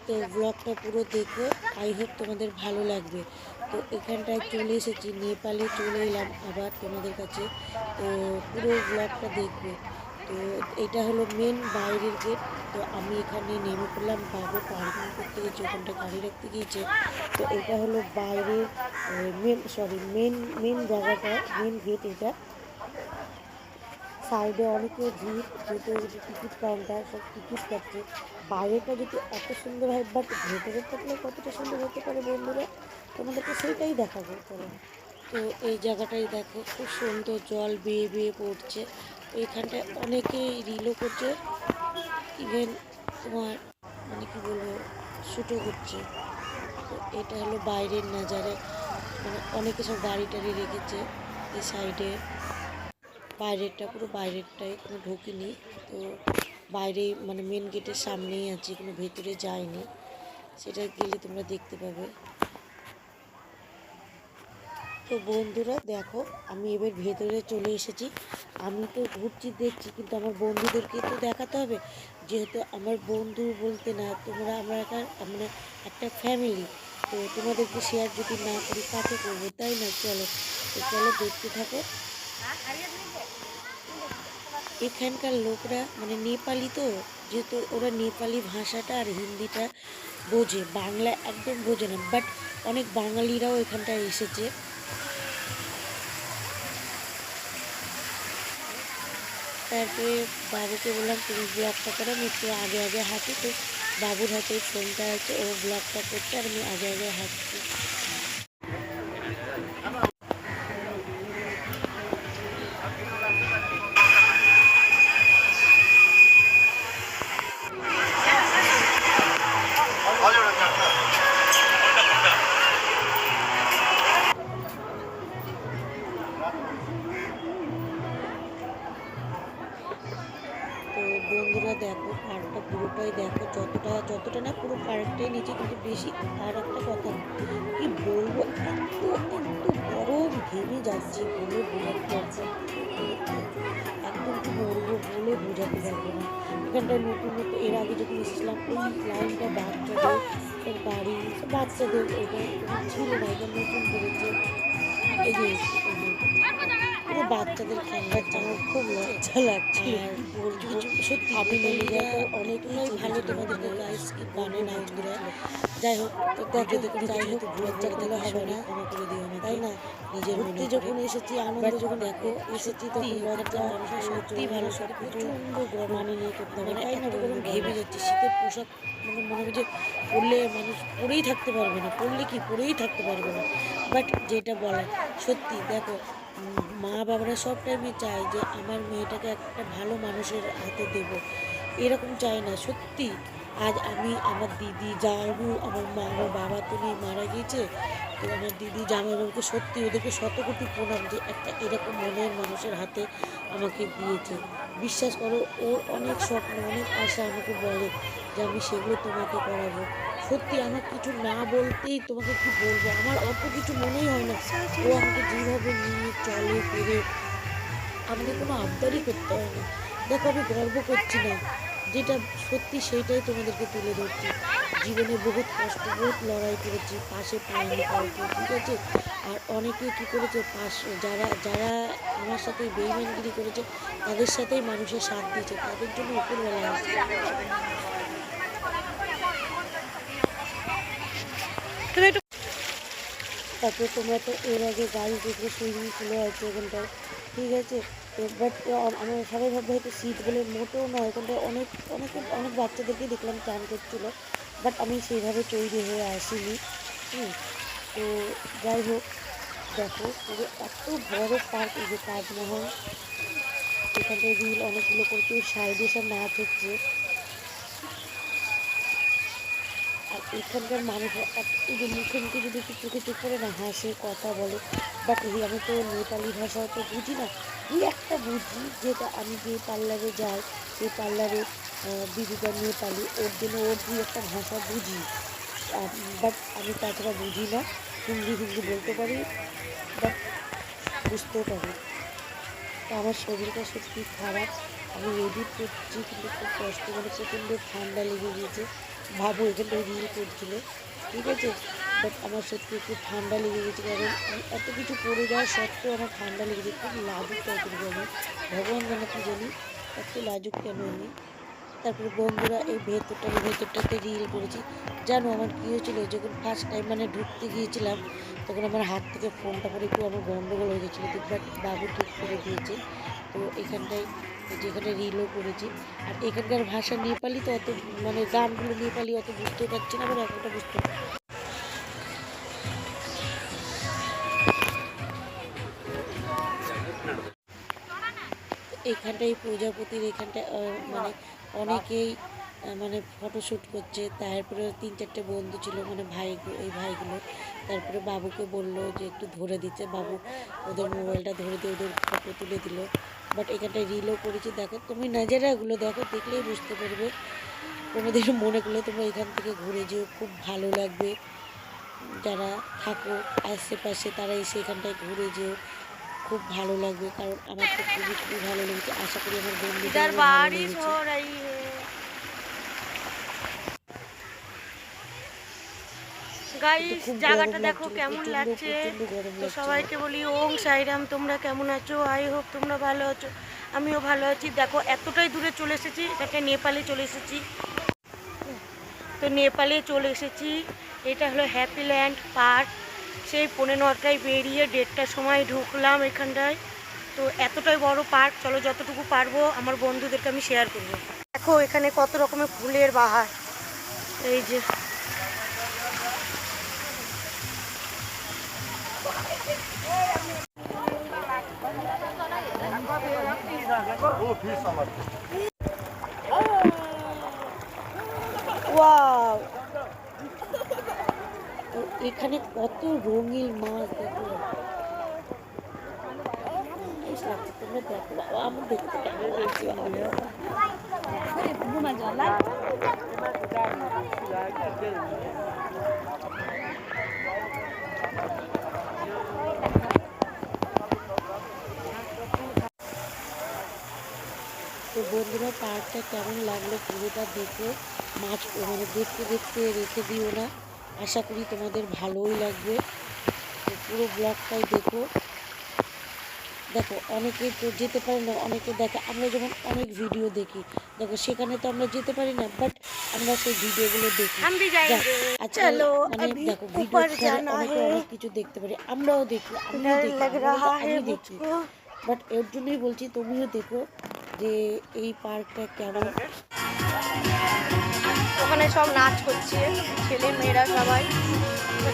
তো ব্লগটা পুরো দেখো, আই হোপ তোমাদের ভালো লাগবে। তো এখানটায় চলে এসেছি, নেপালে চলে এলাম আবার তোমাদের কাছে। তো পুরো ব্লগটা দেখবে। তো এটা হলো মেন বাইরের গেট। তো আমি এখানে নেমে পড়লাম, বাবু পার্কিং করতে গেছে, ওখানটা গাড়ি রাখতে গিয়েছে। তো এটা হলো বাইরের মেন মেন জায়গাটা, মেন গেট এটা। সাইডে অনেকে ভিড়, যেহেতু টিকিট কাউন্টার, সব টিকিট কাটছে। বাইরেটা যদি এত সুন্দর হয়, বাট ভেতরের থাকলে কতটা সুন্দর হতে পারে বন্ধুরা, তোমাদেরকে সেইটাই দেখাবো চলো। তো এই জায়গাটাই দেখো, খুব সুন্দর জল বেয়ে বেয়ে পড়ছে। তো এখানটায় অনেকেই রিলও করছে, ইভেন তোমার মানে কি বলবো, শ্যুটও করছে। তো এটা হলো বাইরের নাজারা, মানে অনেকে সব গাড়ি টাড়ি রেখেছে এই সাইডে। বাইরেরটা পুরো বাইরেরটাই, কোনো ঢুকিনি। তো বাইরে মানে মেন গেটের সামনেই আছি, কোনো ভেতরে যায়নি, সেটা গেলে তোমরা দেখতে পাবে। তো বন্ধুরা দেখো, আমি এবার ভেতরে চলে এসেছি। আমি তো ঘুরছি দেখছি, কিন্তু আমার বন্ধুদেরকে তো দেখাতে হবে, যেহেতু আমার বন্ধু বলতে না, তোমরা আমরা মানে একটা ফ্যামিলি। তো তোমাদেরকে শেয়ার যদি না করি কাকে করবো, তাই না? চলো, তো চলো দেখতে থাকো। এখানকার লোকরা মানে নেপালি, তো যেহেতু ওরা নেপালি ভাষাটা আর হিন্দিটা বোঝে, বাংলা একদম বোঝে না, বাট অনেক বাঙালিরাও এখানটায় এসেছে। তারপরে বাবুকে বললাম তুমি ব্লগটা করো, আমি একটু আগে আগে হাঁটি। তো বাবুর হাতে ফোনটা আছে, ও ব্লগটা করছে আর আমি আগে আগে হাঁটছি। তো বন্ধুরা দেখো, পার্কটা পুরোটাই দেখো, যতটা যতটা না পুরো পার্কটাই নিচে, কিন্তু বেশি। আর একটা কথা কি বলবো, এত এত গরম, ঘেমে যাচ্ছি বলে বোঝাতে পারছি, একদম কি বলবো বলে বোঝাতে পারবো না। এখানটায় নতুন নতুন, এর আগে যখন এসেছিলাম ওই লাইনটা বাচ্চাদের সব গাড়ি, সব বাচ্চাদের, ওটা ছিল না, এটা নতুন করেছে। এই যে পুরো বাচ্চাদের খেলনার আমার খুব লজ্জা লাগছে। আর বলছি কিছু সত্যি আমি মিলে যায় তো অনেকটাই ভালো, তোমাদেরকে গাইস কি গানে নাচ করছিল। যাই হোক, তো দেখো, যাই হোক, লজ্জা করলে হবে না, ক্ষমা করে দিও আমাকে, তাই না? নিজের ঘুরতে যখন এসেছি, আনন্দ যখন দেখো এসেছি, তখন লজ্জা মানুষের সত্যি ভালো, সব প্রচণ্ড গরম মানিয়ে নিয়ে করতে হবে, তাই না? গরম ঘেমে যাচ্ছে, শীতের পোশাক মানে মনে হবে যে পরলে মানুষ পরেই থাকতে পারবে না, পরলে কি পরেই থাকতে পারবে না। বাট যেটা বলার সত্যি, দেখো মা বাবারা সব টাইমে চায় যে আমার মেয়েটাকে একটা ভালো মানুষের হাতে দেব, এরকম চায় না সত্যি। আজ আমি আমার দিদি জামাইবাবু, আমার মা, আমার বাবা তো নেই, মারা গিয়েছে। তো আমার দিদি জামাইবাবুকে সত্যি ওদেরকে শতকোটি প্রণাম, যে একটা এরকম মনের মানুষের হাতে আমাকে দিয়েছে। বিশ্বাস করো, ওর অনেক স্বপ্ন, অনেক আশা, আমাকে বলে যে আমি সেগুলো তোমাকে করাবো। সত্যি আমার কিছু না বলতেই, তোমাকে কি বলবো, আমার অত কিছু মনেই হয় না। ও আমাকে যেভাবে নিয়ে চলে ফিরে, আমাকে কোনো আবদারই করতে হয় না। দেখো, আমি গর্ব করছি না, যেটা সত্যি সেইটাই তোমাদেরকে তুলে ধরছি। জীবনে বহুত কষ্ট, বহুত লড়াই করেছি, পাশে পাইনি কাউকে, ঠিক আছে? আর অনেকে কি করেছে, যারা যারা আমার সাথে বেইমানগিরি করেছে, তাদের সাথেই মানুষের সাথ দিয়েছে, তাদের জন্য উপরবেলা আছে। তারপরে তোমরা তো এর আগে গাড়ি দেখলে সুইমিং পুলও আছে এখানটায়, ঠিক আছে? তো বাট আমরা সবাই ভাববে হয়তো সিট বলে, মোটেও নয়, এখানটায় অনেক বাচ্চাদেরকে দেখলাম চান করছিলো, বাট আমি সেইভাবে তৈরি হয়ে আসিনি। তো যাই হোক, দেখো পুরো এত বড় পার্ক, এই যে তাজমহল, এখানটায় রিল অনেকগুলো করছে, সাইডে সব নাচ হচ্ছে। আর এখানকার মানুষরা এই যে মুখে মুখে যদি একটু চোখে চোখ করে না হাসে, কথা বলে, বাট আমি তো নেপালি ভাষা তো বুঝি না, একটা বুঝি, যেটা আমি যে পার্লারে যাই, সেই পার্লারে দিদিটা নেপালি, ওর জন্য ওর একটা ভাষা বুঝি, বাট আমি তাছাড়া বুঝি না। হিন্দি বলতে পারি, বাট বুঝতেও পারি। তো আমার শরীরটা সত্যি খারাপ, আমি এডিট করছি কিন্তু খুব কষ্ট, মানে প্রচণ্ড ঠান্ডা লেগে গিয়েছে, বাবু এখানটায় রিল করছিল, ঠিক আছে। বাট আমার সত্যি একটু ঠান্ডা লেগে গেছে, কারণ আমি এত কিছু পরে যাওয়ার সত্ত্বেও আমার ঠান্ডা লেগেছে। খুব লাজুক টাইপের আমি, ভগবান জানে কি জানি এত লাজুক কেন আমি। তারপরে বন্ধুরা এই ভেতরটাতে রিল করেছি। জানো আমার কী হয়েছিল, যখন ফার্স্ট টাইম মানে ঢুকতে গিয়েছিলাম তখন আমার হাত থেকে ফোনটা পরে একটু আমার গন্ডগোল হয়ে গেছিলো, বাট বাবু ঠিক করে দিয়েছে। তো এখানটায় যেখানে রিলও করেছি। আর এখানকার ভাষা নেপালি, তো অত মানে গানগুলো নেপালি অত বুঝতে পারছি না, আবার একটা বুঝতে এখানটায় প্রজাপতির এখানটায় মানে অনেকেই মানে ফটোশ্যুট করছে। তারপরে 3-4টে বন্ধু ছিল মানে এই ভাইগুলো। তারপরে বাবুকে বললো যে একটু ধরে দিতে, বাবু ওদের মোবাইলটা ধরে দিয়ে ওদের ফটো তুলে দিল। বাট এখানটায় রিলও করেছি, দেখো তুমি নাজারাগুলো দেখো, দেখলেই বুঝতে পারবে। কোনোদিন মনে করলে তোমরা এখান থেকে ঘুরে যেও, খুব ভালো লাগবে। যারা থাকো আশেপাশে তারা এসে এখানটায় ঘুরে যেও, খুব ভালো লাগবে। কারণ আমার তো খুবই খুবই ভালো লেগেছে, আশা করি আমার বন্ধুদের ভালো লেগেছে। গাইস জায়গাটা দেখো কেমন লাগছে। তো সবাইকে বলি ওং সাইরাম, তোমরা কেমন আছো? আই হোপ তোমরা ভালো আছো, আমিও ভালো আছি। দেখো এতটাই দূরে চলে এসেছি, এটাকে নেপালে চলে এসেছি। তো নেপালে চলে এসেছি, এটা হলো হ্যাপিল্যান্ড পার্ক। সেই 9:15টায় বেরিয়ে 1:30টার সময় ঢুকলাম এখানটায়। তো এতটাই বড় পার্ক, চলো যতটুকু পারবো আমার বন্ধুদেরকে আমি শেয়ার করবো। দেখো এখানে কত রকমের ফুলের বাহার, এই যে ওয়াও, এখানে কত রঙিন মাছ দেখো, তোমরা দেখো বাবা, আমার দেখতে কেমন লাগছে। তো বন্ধুরা পার্কটা কেমন লাগলো পুরোটা দেখো, মাছ মানে দেখতে দেখতে রেখে দিও না, আশা করি তোমাদের ভালোই লাগবে। তো পুরো ব্লগটাই দেখো। দেখো অনেকে তো যেতে পারে না, অনেকে দেখে, আমরা যেমন অনেক ভিডিও দেখি, দেখো সেখানে তো আমরা যেতে পারি না, বাট আমরা সেই ভিডিওগুলো দেখি। আচ্ছা মানে দেখো ভিডিও অনেকে অনেক কিছু দেখতে পারি, আমরাও দেখি, আমি দেখি। বাট এর জন্যই বলছি তুমিও দেখো যে এই পার্কটা কেমন। ওখানে সব নাচ করছে ছেলে মেয়েরা সবাই,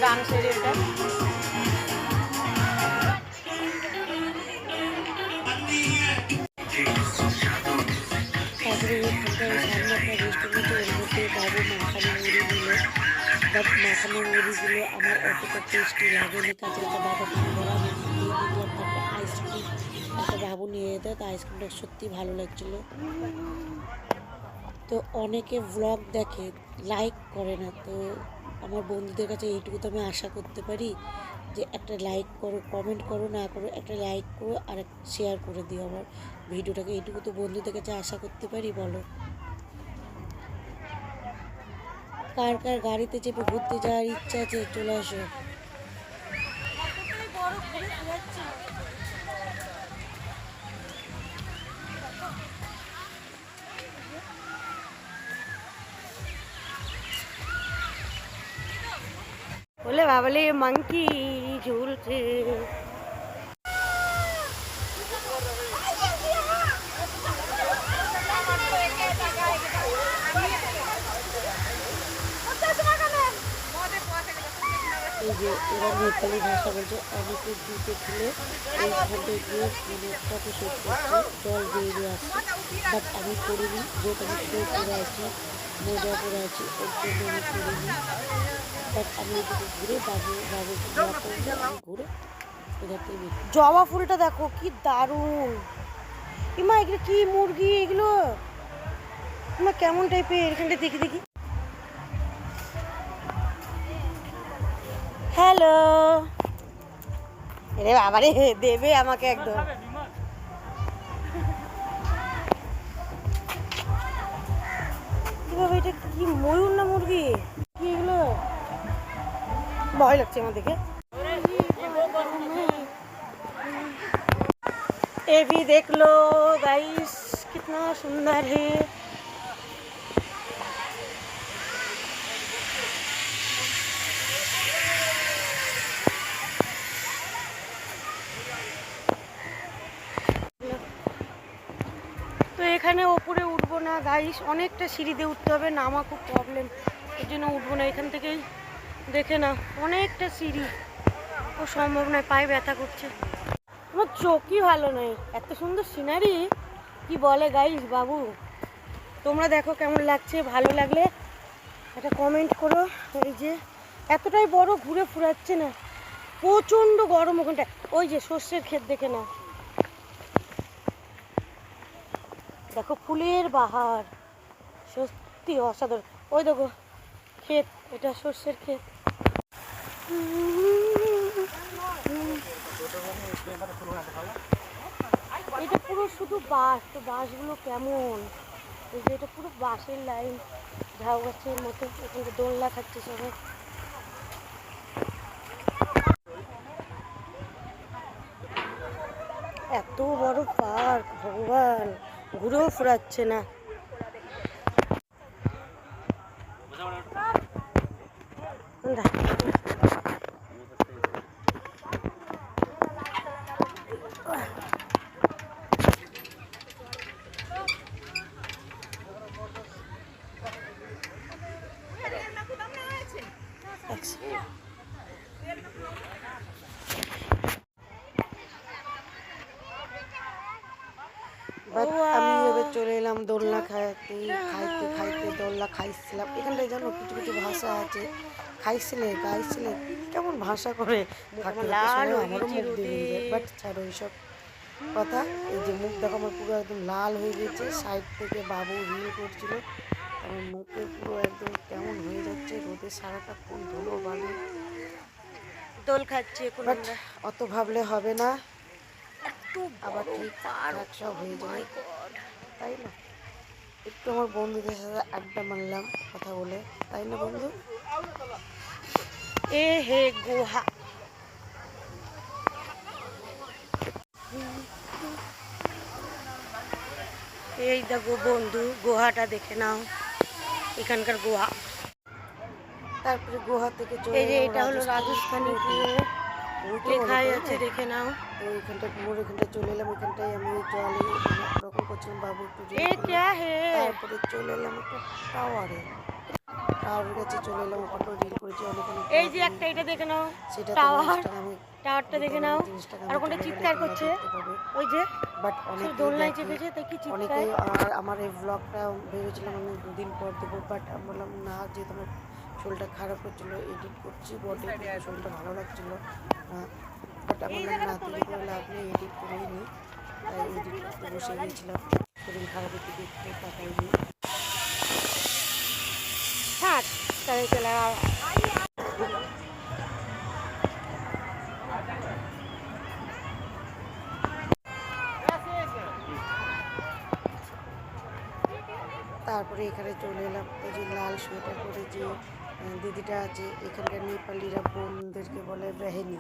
ডান্সের এটা। তারপরে এখানটায় সামনে একটা রেস্টুরেন্ট, এর মধ্যে বাবু মাখানো মুড়ি দিল, বাট মাখানো মুড়িগুলো আমার অতটা টেস্টি লাগেনি, কাঁচা কাঁচা বাদাম ভরা আমি দিয়ে দিলাম। তারপর আইসক্রিম একটা বাবু নিয়ে যেতে, তো আইসক্রিমটা সত্যি ভালো লাগছিলো। তো অনেকে ভ্লগ দেখে লাইক করে না, তো আমার বন্ধুদের কাছে এইটুকু তো আমি আশা করতে পারি যে একটা লাইক করো, কমেন্ট করো, না করো একটা লাইক করো আর শেয়ার করে দিও আমার ভিডিওটাকে, এইটুকু তো বন্ধুদের কাছে আশা করতে পারি। বলো কার কার গাড়িতে চেপে ঘুরতে যাওয়ার ইচ্ছা আছে, চলে আসো। बोले बाबले मंकी झूलते। এই যে এরা নেপালি ভাষা বলছে, অনেকে জুতে খুলে এইখানটা গিয়ে মানে ফটোশ্যুট করছে, জল বেরিয়ে আসছে, বাট আমি করিনি, যেহেতু আমি শো করে আছি, মজা করে আছি, ওর জন্য আমি করিনি। বাট আমি এদিকে ঘুরে বাবুকে আমি ঘুরে এখান থেকে। জবা ফুলটা দেখো কি দারুণ, ইমা এগুলো কি মুরগি, এগুলো ইমা কেমন টাইপের, এখানটা দেখি দেখি। হ্যালো, রে বাবা রে, দেবে আমাকে একদম। কি বাবা এটা কি ময়ূর না মুরগি? ভয় লাগছে আমার দেখে। ये भी देख लो गाइस कितना सुंदर है। তো এখানে ওপরে উঠবো না গাইস, অনেকটা সিঁড়ি দিয়ে উঠতে হবে, নামা খুব প্রবলেম, এর জন্য উঠবো না। এখান থেকেই দেখে না অনেকটা সিঁড়ি, ও সম্ভব নয়, পায়ে ব্যথা করছে। আমার চোখই ভালো নয়, এত সুন্দর সিনারি কি বলে গাইস বাবু। তোমরা দেখো কেমন লাগছে, ভালো লাগলে একটা কমেন্ট করো। এই যে এতটাই বড়, ঘুরে ফুরাচ্ছে না, প্রচণ্ড গরম ওখানটায়। ওই যে সর্ষের ক্ষেত দেখে না, দেখো ফুলের বাহার, সত্যি অসাধারণ। ওই দেখো ক্ষেত, এটা সর্ষের ক্ষেত। এটা পুরো শুধু বাঁশ, তো বাঁশগুলো কেমন, এই যে এটা পুরো বাঁশের লাইন, ঝাউ গাছের মতো। এখানে দোলনা খাচ্ছে সবাই। এত বড় পার্ক, ভগবান, ঘুরেও ফুরাচ্ছে না। বাট আমি এবার চলে এলাম দোলনা খাইতে খাইতে খাইতে, দোলনা খাইছিলাম। এখানটায় জানো কিছু কিছু ভাষা আছে, খাইছিলে গাইছিলে কেমন ভাষা করে, আমারও মুখ দিয়ে যায়। বাট ছাড়ো এইসব কথা। এই যে মুখ দেখো আমার পুরো একদম লাল হয়ে গেছে, সাইড থেকে বাবু রিল করছিল, আমার মুখে পুরো একদম কেমন হয়ে যাচ্ছে, রোদে সারাটা কোন ধুলো বালি। দোল খাচ্ছে, বাট অত ভাবলে হবে না, আবার ঠিক সব হয়ে যায়, তাই না? একটু আমার বন্ধুদের সাথে আড্ডা মারলাম কথা বলে, তাই না বন্ধু? এ হে গুহা, এই দেখো বন্ধু গুহাটা দেখে নাও, এখানকার গুহা। তারপরে গুহা থেকে চলে, এই যে এটা হলো রাজস্থানী লেখাই আছে, দেখে নাও। তো ওইখানটা মোড়, এখানটা চলে এলাম, ওইখানটায় আমি জলে রকম করছিলাম, বাবু একটু তারপরে চলে এলাম একটা টাওয়ারে, টাওয়ারের কাছে চলে এলাম, ওখানটাও রিল করেছি অনেক। এই যে একটা এটা দেখে নাও, সেটা টাওয়ারটা দেখে নাও, আর ওখানটা চিৎকার করছে, ওই যে বাট অনেক দোলনায় চেপেছে, তাই কি চিৎকার। আর আমার এই ব্লগটা ভেবেছিলাম আমি 2 দিন পর দেবো, বাট আমি বললাম না, যেহেতু আমার শরীরটা খারাপ হচ্ছিল, এডিট করছি বটে, শরীরটা ভালো লাগছিল না, বাট আমার না তৈরি করে লাভ নেই, এডিট করেই নি, তাই এডিট করতে বসে গিয়েছিলাম। শরীর খারাপ হতে দেখতে তাকাইনি, থাক তাই চলে। তারপরে এখানে চলে এলাম, এই যে লাল সোয়েটার পরে যে দিদিটা আছে, এখানকার নেপালিরা বোনদেরকে বলে বেহেনি,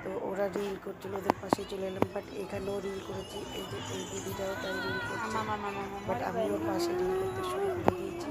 তো ওরা রিল করছিল, ওদের পাশে চলে এলাম। বাট এখানেও রিল করেছি, এই যে এই দিদিটাও তাই রিল করছে, বাট আমি ওর পাশে রিল করতে শুরু করে দিয়েছি।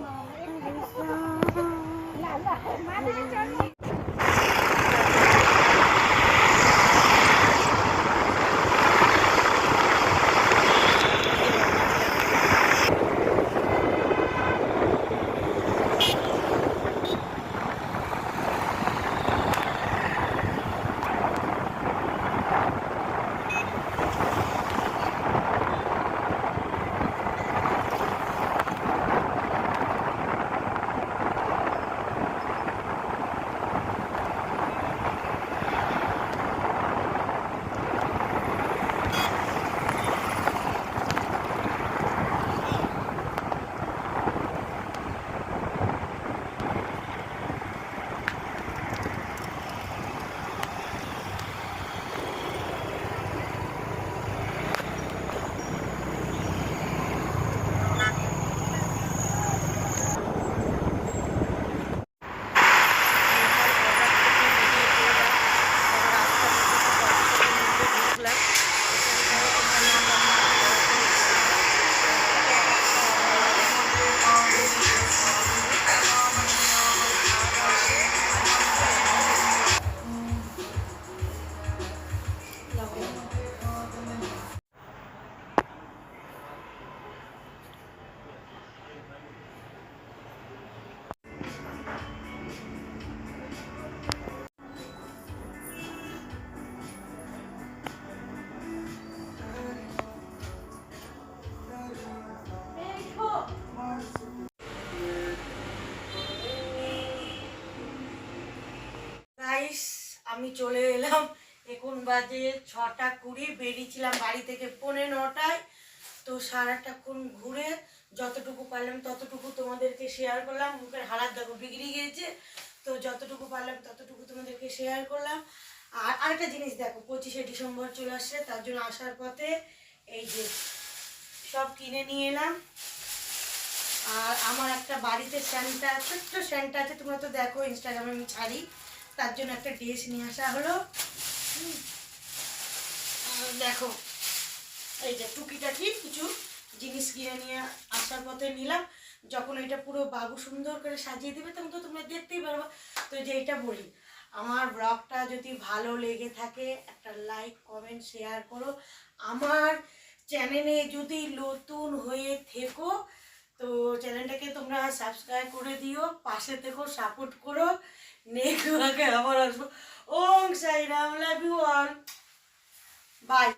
আমি চলে এলাম, এখন বাজে 6:20, বেরিয়েছিলাম বাড়ি থেকে 9:45। তো সারাটাক্ষণ ঘুরে যতটুকু পারলাম ততটুকু তোমাদেরকে শেয়ার করলাম। মুখের হালাত দেখো বিগড়ে গিয়েছে, তো যতটুকু পারলাম ততটুকু তোমাদেরকে শেয়ার করলাম। আর আরেকটা জিনিস দেখো, 25শে ডিসেম্বর চলে আসছে, তার জন্য আসার পথে এই যে সব কিনে নিয়ে এলাম। আর আমার একটা বাড়িতে স্যান্টা, ছোট্ট স্যান্টা আছে, তোমরা তো দেখো ইনস্টাগ্রামে আমি ছাড়ি, তার জন্য একটা ড্রেস নিয়ে আসা হলো। আর দেখো এই যে টুকিটাকি কিছু জিনিস কিনে নিয়ে আসার পথে নিলাম। যখন এটা পুরো বাবু সুন্দর করে সাজিয়ে দেবে তখন তো তোমরা দেখতেই পারবো। তো যে এটা বলি, আমার ব্লগটা যদি ভালো লেগে থাকে একটা লাইক কমেন্ট শেয়ার করো। আমার চ্যানেলে যদি নতুন হয়ে থেকো তো চ্যানেলটাকে তোমরা সাবস্ক্রাইব করে দিও, পাশে থেকো, সাপোর্ট করো। নেক্সট ব্লগে আবার আসবো। Om Sai Ram, love you all, by.